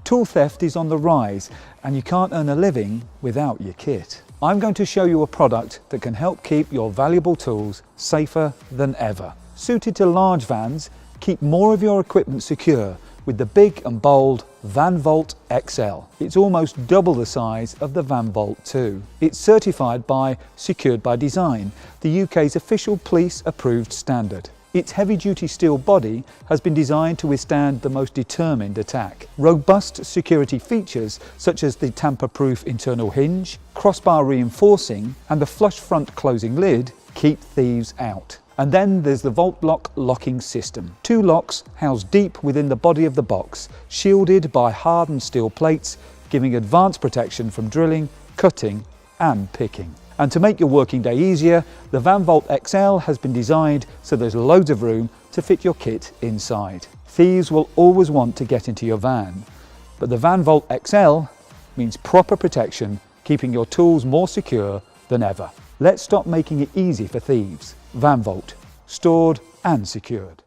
Tool theft is on the rise and you can't earn a living without your kit. I'm going to show you a product that can help keep your valuable tools safer than ever. Suited to large vans, keep more of your equipment secure with the big and bold VanVault XL. It's almost double the size of the VanVault 2. It's certified by Secured by Design, the UK's official police approved standard. Its heavy-duty steel body has been designed to withstand the most determined attack. Robust security features such as the tamper-proof internal hinge, crossbar reinforcing and the flush front closing lid keep thieves out. And then there's the Vault Lock locking system. 2 locks housed deep within the body of the box, shielded by hardened steel plates, giving advanced protection from drilling, cutting and picking. And to make your working day easier, the VanVault XL has been designed so there's loads of room to fit your kit inside. Thieves will always want to get into your van, but the VanVault XL means proper protection, keeping your tools more secure than ever. Let's stop making it easy for thieves. VanVault, stored and secured.